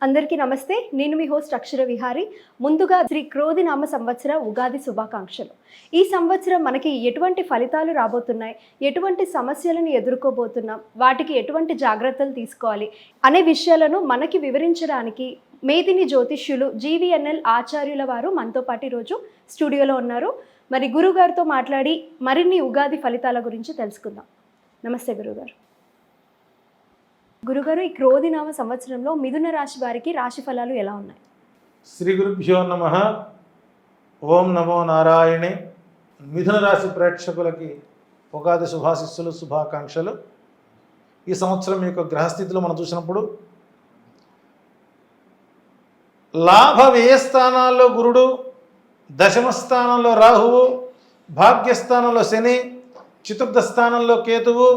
అందరికీ నమస్తే. నేను మీ హోస్ట్ అక్షర విహారి. ముందుగా శ్రీ క్రోధినామ సంవత్సర ఉగాది శుభాకాంక్షలు. ఈ సంవత్సరం మనకి ఎటువంటి ఫలితాలు రాబోతున్నాయి, ఎటువంటి సమస్యలను ఎదుర్కోబోతున్నాం, వాటికి ఎటువంటి జాగ్రత్తలు తీసుకోవాలి అనే విషయాలను మనకి వివరించడానికి మేదిని జ్యోతిష్యులు GVNL ఆచార్యుల వారు మనతో పాటు ఈరోజు స్టూడియోలో ఉన్నారు. మరి గురుగారితో మాట్లాడి మరిన్ని ఉగాది ఫలితాల గురించి తెలుసుకుందాం. నమస్తే గురుగారు. గురుగారు, ఈ క్రోధినామ సంవత్సరంలో మిథున రాశి వారికి రాశి ఫలాలు ఎలా ఉన్నాయి? శ్రీ గురుభ్యో నమః. ఓం నమో నారాయణే. మిథున రాశి ప్రేక్షకులకి ఉగాది శుభాశిస్సులు, శుభాకాంక్షలు. ఈ సంవత్సరం యొక్క గ్రహస్థితిలో మనం చూసినప్పుడు లాభ వ్యయ స్థానాల్లో గురుడు, దశమ స్థానంలో రాహువు, భాగ్యస్థానంలో శని, చతుర్థ స్థానంలో కేతువు,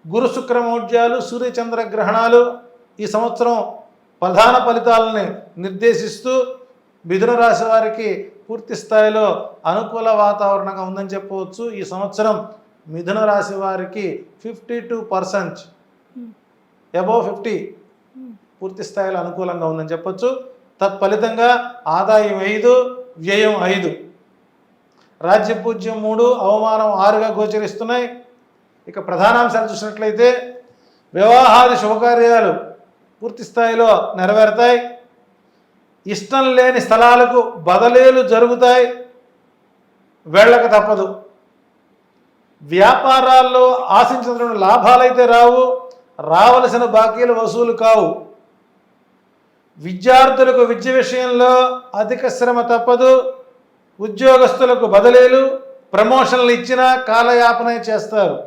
గురు శుక్రమౌఢ్యాలు, సూర్యచంద్ర గ్రహణాలు ఈ సంవత్సరం ప్రధాన ఫలితాలని నిర్దేశిస్తూ మిథున రాశి వారికి పూర్తి స్థాయిలో అనుకూల వాతావరణంగా ఉందని చెప్పవచ్చు. ఈ సంవత్సరం మిథున రాశి వారికి 52% అబోవ్ 50 పూర్తి స్థాయిలో అనుకూలంగా ఉందని చెప్పొచ్చు. తత్ఫలితంగా ఆదాయం 5, వ్యయం 5, రాజ్యపూజ్యం 3, అవమానం 6గా గోచరిస్తున్నాయి. ఇక ప్రధానాంశాలు చూసినట్లయితే వివాహాది శుభకార్యాలు పూర్తి స్థాయిలో నెరవేరుతాయి. ఇష్టం లేని స్థలాలకు బదిలీలు జరుగుతాయి, వెళ్ళక తప్పదు. వ్యాపారాల్లో ఆశించిన లాభాలైతే రావు, రావలసిన బాకీలు వసూలు కావు. విద్యార్థులకు విద్య విషయంలో అధిక శ్రమ తప్పదు. ఉద్యోగస్తులకు బదిలీలు, ప్రమోషన్లు ఇచ్చినా కాలయాపన చేస్తారు.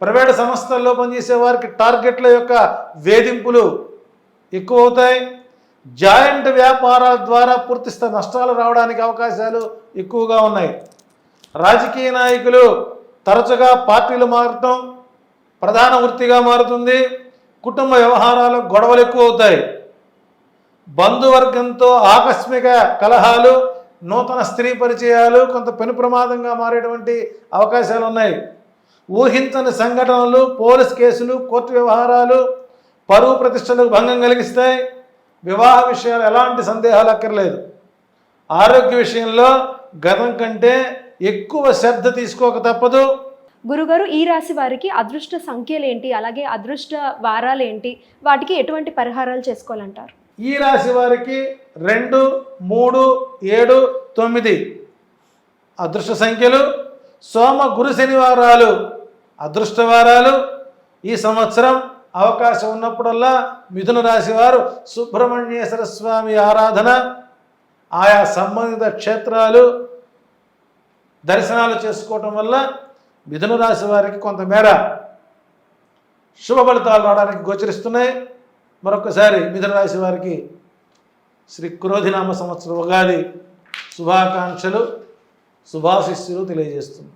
ప్రైవేటు సంస్థల్లో పనిచేసే వారికి టార్గెట్ల యొక్క వేధింపులు ఎక్కువ అవుతాయి. జాయింట్ వ్యాపారాల ద్వారా పూర్తిస్థాయి నష్టాలు రావడానికి అవకాశాలు ఎక్కువగా ఉన్నాయి. రాజకీయ నాయకులు తరచుగా పార్టీలు మారటం ప్రధాన వృత్తిగా మారుతుంది. కుటుంబ వ్యవహారాలు గొడవలు ఎక్కువ అవుతాయి. బంధువర్గంతో ఆకస్మిక కలహాలు, నూతన స్త్రీ పరిచయాలు కొంత పెను ప్రమాదంగా మారేటువంటి అవకాశాలు ఉన్నాయి. ఊహించని సంఘటనలు, పోలీస్ కేసులు, కోర్టు వ్యవహారాలు పరువు ప్రతిష్టలకు భంగం కలిగిస్తాయి. వివాహ విషయాలు ఎలాంటి సందేహాలు అక్కర్లేదు. ఆరోగ్య విషయంలో గతం కంటే ఎక్కువ శ్రద్ధ తీసుకోక తప్పదు. గురుగారు, ఈ రాశి వారికి అదృష్ట సంఖ్యలు ఏంటి, అలాగే అదృష్ట వారాలు ఏంటి, వాటికి ఎటువంటి పరిహారాలు చేసుకోవాలంటారు? ఈ రాశి వారికి 2, 3, 7, 9 అదృష్ట సంఖ్యలు. సోమ గురు శనివారాలు అదృష్టవారాలు. ఈ సంవత్సరం అవకాశం ఉన్నప్పుడల్లా మిథున రాశి వారు సుబ్రహ్మణ్యేశ్వర స్వామి ఆరాధన, ఆయా సంబంధిత క్షేత్రాలు దర్శనాలు చేసుకోవటం వల్ల మిథున రాశి వారికి కొంతమేర శుభ ఫలితాలు రావడానికి గోచరిస్తున్నాయి. మరొకసారి మిథున రాశి వారికి శ్రీ క్రోధినామ సంవత్సర ఉగాది శుభాకాంక్షలు, శుభాశిస్సులు తెలియజేస్తుంది.